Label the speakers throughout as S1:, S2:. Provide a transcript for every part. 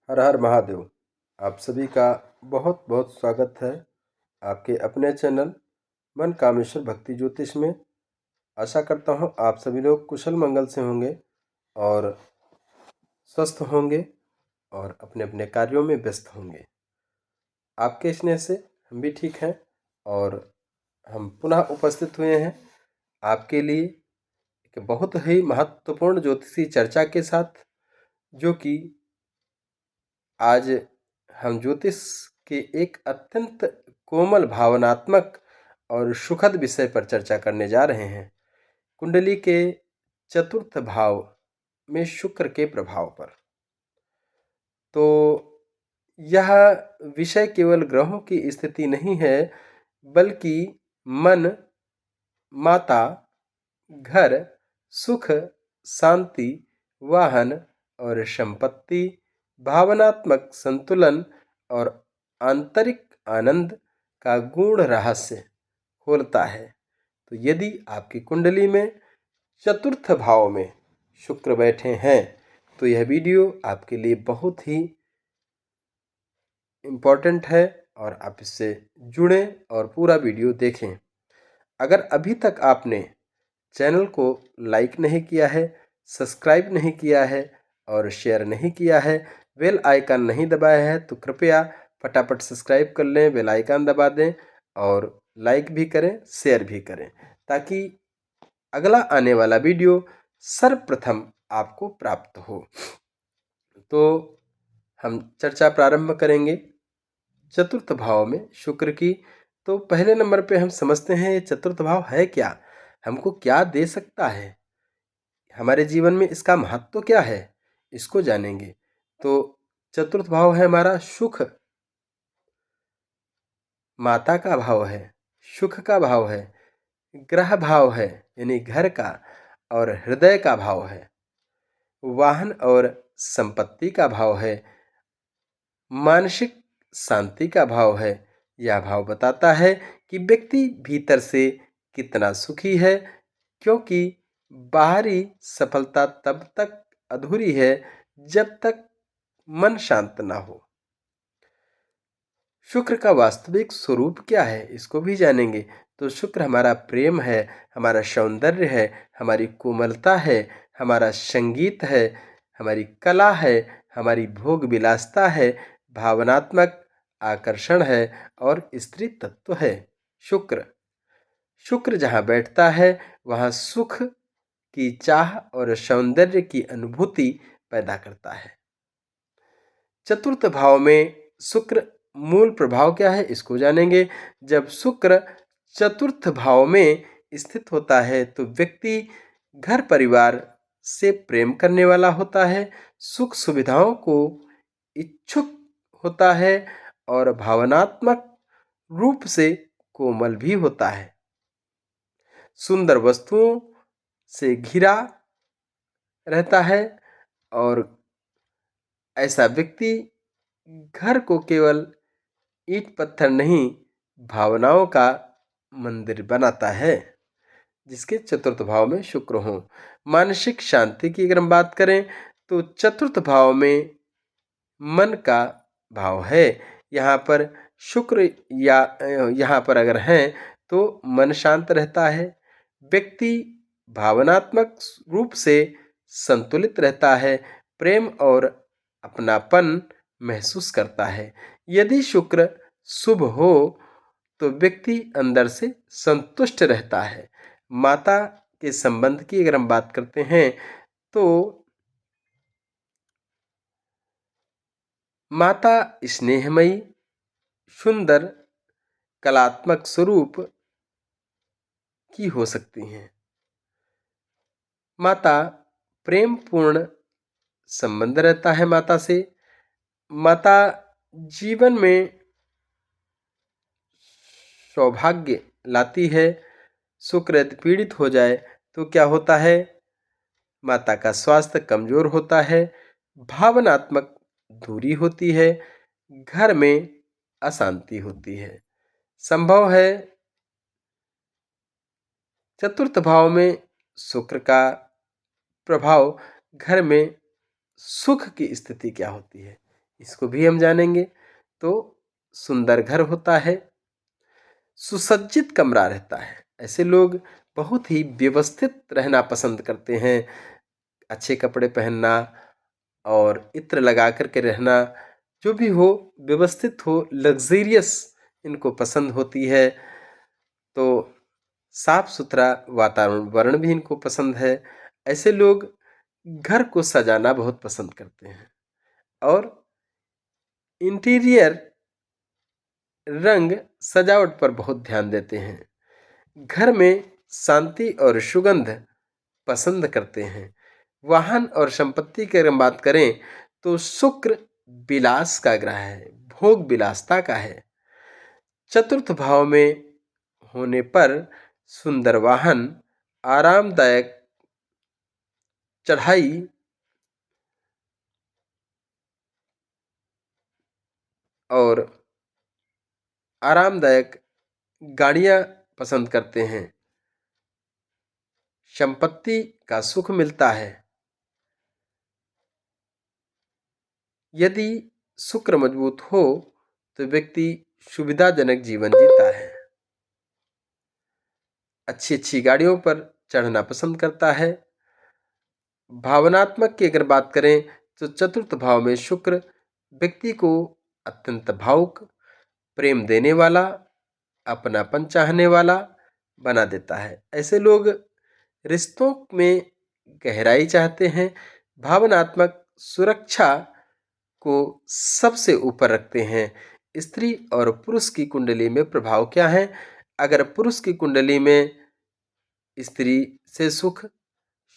S1: हर हर महादेव। आप सभी का बहुत बहुत स्वागत है आपके अपने चैनल मन कामेश्वर भक्ति ज्योतिष में। आशा करता हूँ आप सभी लोग कुशल मंगल से होंगे और स्वस्थ होंगे और अपने अपने कार्यों में व्यस्त होंगे। आपके स्नेह से हम भी ठीक हैं और हम पुनः उपस्थित हुए हैं आपके लिए एक बहुत ही महत्वपूर्ण ज्योतिषी चर्चा के साथ, जो कि आज हम ज्योतिष के एक अत्यंत कोमल, भावनात्मक और सुखद विषय पर चर्चा करने जा रहे हैं। कुंडली के चतुर्थ भाव में शुक्र के प्रभाव पर। तो यह विषय केवल ग्रहों की स्थिति नहीं है, बल्कि मन, माता, घर, सुख, शांति, वाहन और संपत्ति, भावनात्मक संतुलन और आंतरिक आनंद का गूढ़ रहस्य खोलता है। तो यदि आपकी कुंडली में चतुर्थ भाव में शुक्र बैठे हैं तो यह वीडियो आपके लिए बहुत ही इम्पोर्टेंट है और आप इससे जुड़ें और पूरा वीडियो देखें। अगर अभी तक आपने चैनल को लाइक नहीं किया है, सब्सक्राइब नहीं किया है और शेयर नहीं किया है, बेल आइकन नहीं दबाया है, तो कृपया फटाफट सब्सक्राइब कर लें, बेल आइकन दबा दें और लाइक भी करें, शेयर भी करें, ताकि अगला आने वाला वीडियो सर्वप्रथम आपको प्राप्त हो। तो हम चर्चा प्रारंभ करेंगे चतुर्थ भाव में शुक्र की। तो पहले नंबर पे हम समझते हैं ये चतुर्थ भाव है क्या, हमको क्या दे सकता है, हमारे जीवन में इसका महत्व क्या है, इसको जानेंगे। तो चतुर्थ भाव है हमारा सुख, माता का भाव है, सुख का भाव है, ग्रह भाव है यानी घर का, और हृदय का भाव है, वाहन और संपत्ति का भाव है, मानसिक शांति का भाव है। यह भाव बताता है कि व्यक्ति भीतर से कितना सुखी है, क्योंकि बाहरी सफलता तब तक अधूरी है जब तक मन शांत ना हो। शुक्र का वास्तविक स्वरूप क्या है, इसको भी जानेंगे। तो शुक्र हमारा प्रेम है, हमारा सौंदर्य है, हमारी कोमलता है, हमारा संगीत है, हमारी कला है, हमारी भोग विलासता है, भावनात्मक आकर्षण है और स्त्री तत्व है। शुक्र शुक्र जहाँ बैठता है वहाँ सुख की चाह और सौंदर्य की अनुभूति पैदा करता है। चतुर्थ भाव में शुक्र मूल प्रभाव क्या है, इसको जानेंगे। जब शुक्र चतुर्थ भाव में स्थित होता है तो व्यक्ति घर परिवार से प्रेम करने वाला होता है, सुख सुविधाओं को इच्छुक होता है और भावनात्मक रूप से कोमल भी होता है। सुंदर वस्तुओं से घिरा रहता है और ऐसा व्यक्ति घर को केवल ईंट पत्थर नहीं, भावनाओं का मंदिर बनाता है, जिसके चतुर्थ भाव में शुक्र हो। मानसिक शांति की अगर हम बात करें तो चतुर्थ भाव में मन का भाव है। यहाँ पर शुक्र या यहाँ पर अगर हैं तो मन शांत रहता है, व्यक्ति भावनात्मक रूप से संतुलित रहता है, प्रेम और अपनापन महसूस करता है। यदि शुक्र शुभ हो तो व्यक्ति अंदर से संतुष्ट रहता है। माता के संबंध की अगर हम बात करते हैं तो माता स्नेहमयी, सुंदर, कलात्मक स्वरूप की हो सकती हैं। माता प्रेमपूर्ण संबंध रहता है माता से। माता जीवन में सौभाग्य लाती है। शुक्र यदि पीड़ित हो जाए तो क्या होता है, माता का स्वास्थ्य कमजोर होता है, भावनात्मक दूरी होती है, घर में अशांति होती है। संभव है चतुर्थ भाव में शुक्र का प्रभाव घर में सुख की स्थिति क्या होती है, इसको भी हम जानेंगे। तो सुंदर घर होता है, सुसज्जित कमरा रहता है। ऐसे लोग बहुत ही व्यवस्थित रहना पसंद करते हैं। अच्छे कपड़े पहनना और इत्र लगा कर के रहना, जो भी हो व्यवस्थित हो, लग्जेरियस इनको पसंद होती है। तो साफ सुथरा वातावरण भी इनको पसंद है। ऐसे लोग घर को सजाना बहुत पसंद करते हैं और इंटीरियर रंग सजावट पर बहुत ध्यान देते हैं। घर में शांति और सुगंध पसंद करते हैं। वाहन और संपत्ति की अगर हम बात करें तो शुक्र विलास का ग्रह है, भोग विलासता का है। चतुर्थ भाव में होने पर सुंदर वाहन, आरामदायक चढ़ाई और आरामदायक गाड़ियां पसंद करते हैं। संपत्ति का सुख मिलता है। यदि शुक्र मजबूत हो तो व्यक्ति सुविधाजनक जीवन जीता है, अच्छी अच्छी गाड़ियों पर चढ़ना पसंद करता है। भावनात्मक की अगर बात करें तो चतुर्थ भाव में शुक्र व्यक्ति को अत्यंत भावुक, प्रेम देने वाला, अपनापन चाहने वाला बना देता है। ऐसे लोग रिश्तों में गहराई चाहते हैं, भावनात्मक सुरक्षा को सबसे ऊपर रखते हैं। स्त्री और पुरुष की कुंडली में प्रभाव क्या है? अगर पुरुष की कुंडली में स्त्री से सुख,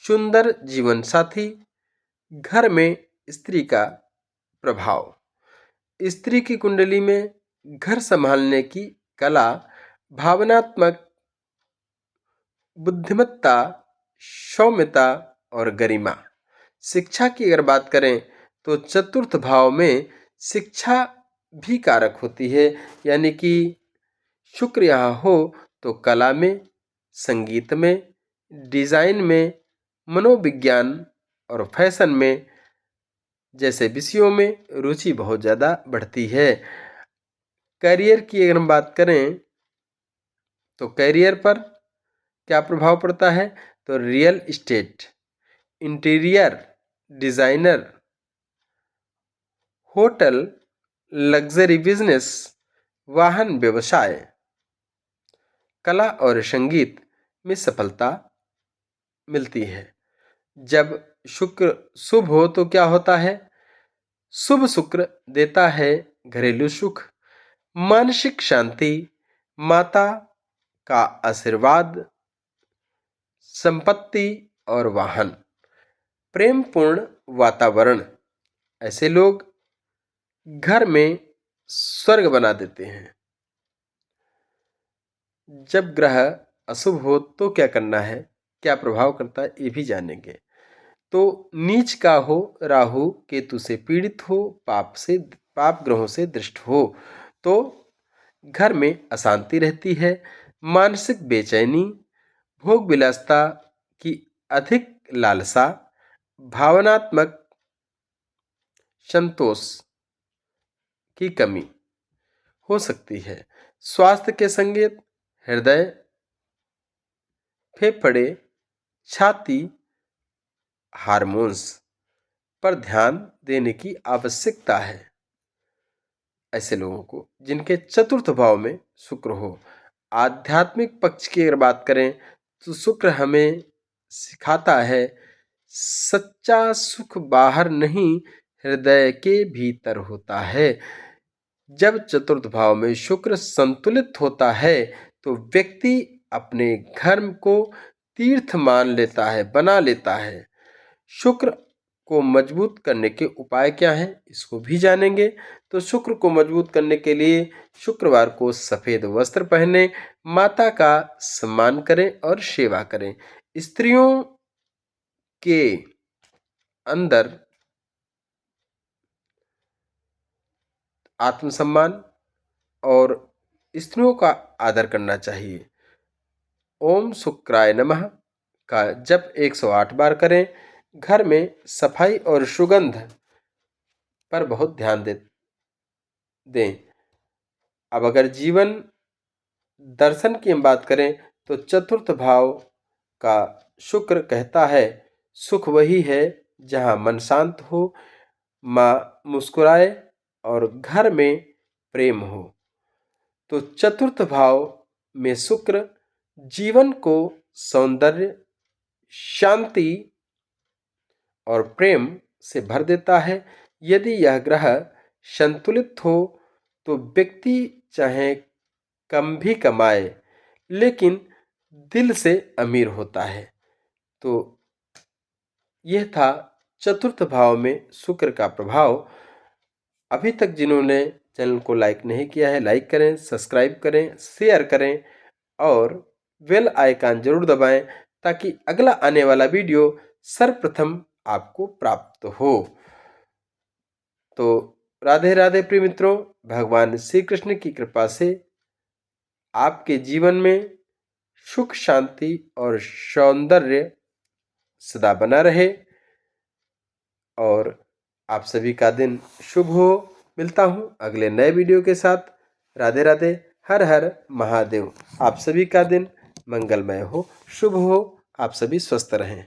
S1: सुंदर जीवन साथी, घर में स्त्री का प्रभाव, स्त्री की कुंडली में घर संभालने की कला, भावनात्मक बुद्धिमत्ता, सौम्यता और गरिमा। शिक्षा की अगर बात करें तो चतुर्थ भाव में शिक्षा भी कारक होती है, यानी कि शुक्र यहाँ हो तो कला में, संगीत में, डिजाइन में, मनोविज्ञान और फैशन में जैसे विषयों में रुचि बहुत ज़्यादा बढ़ती है। करियर की अगर हम बात करें तो करियर पर क्या प्रभाव पड़ता है? तो real estate, interior designer, hotel, luxury business, वाहन व्यवसाय, कला और संगीत में सफलता मिलती है। जब शुक्र शुभ हो तो क्या होता है? शुभ शुक्र देता है घरेलू सुख, मानसिक शांति, माता का आशीर्वाद, संपत्ति और वाहन, प्रेमपूर्ण वातावरण। ऐसे लोग घर में स्वर्ग बना देते हैं। जब ग्रह अशुभ हो तो क्या करना है, क्या प्रभाव करता है, ये भी जानेंगे। तो नीच का हो, राहु केतु से पीड़ित हो, पाप ग्रहों से दृष्ट हो तो घर में अशांति रहती है, मानसिक बेचैनी, भोग विलासता की अधिक लालसा, भावनात्मक संतोष की कमी हो सकती है। स्वास्थ्य के संकेत हृदय, फेफड़े, छाती, हार्मोन्स पर ध्यान देने की आवश्यकता है। ऐसे लोगों को जिनके चतुर्थ भाव में शुक्र हो। आध्यात्मिक पक्ष की अगर बात करें तो शुक्र हमें सिखाता है सच्चा सुख बाहर नहीं, हृदय के भीतर होता है। जब चतुर्थ भाव में शुक्र संतुलित होता है तो व्यक्ति अपने घर को तीर्थ मान लेता है, बना लेता है। शुक्र को मजबूत करने के उपाय क्या हैं, इसको भी जानेंगे। तो शुक्र को मजबूत करने के लिए शुक्रवार को सफेद वस्त्र पहने, माता का सम्मान करें और सेवा करें। स्त्रियों के अंदर आत्मसम्मान और स्त्रियों का आदर करना चाहिए। ओम शुक्राय नमः का जप 108 बार करें। घर में सफाई और सुगंध पर बहुत ध्यान दें। अब अगर जीवन दर्शन की हम बात करें तो चतुर्थ भाव का शुक्र कहता है, सुख वही है जहाँ मन शांत हो, माँ मुस्कुराए और घर में प्रेम हो। तो चतुर्थ भाव में शुक्र जीवन को सौंदर्य, शांति और प्रेम से भर देता है। यदि यह ग्रह संतुलित हो तो व्यक्ति चाहे कम भी कमाए लेकिन दिल से अमीर होता है। तो यह था चतुर्थ भाव में शुक्र का प्रभाव। अभी तक जिन्होंने चैनल को लाइक नहीं किया है, लाइक करें, सब्सक्राइब करें, शेयर करें और बेल आइकन जरूर दबाएं ताकि अगला आने वाला वीडियो सर्वप्रथम आपको प्राप्त हो। तो राधे राधे प्रिय मित्रों, भगवान श्री कृष्ण की कृपा से आपके जीवन में सुख, शांति और सौंदर्य सदा बना रहे और आप सभी का दिन शुभ हो। मिलता हूँ अगले नए वीडियो के साथ। राधे राधे, हर हर महादेव। आप सभी का दिन मंगलमय हो, शुभ हो, आप सभी स्वस्थ रहें।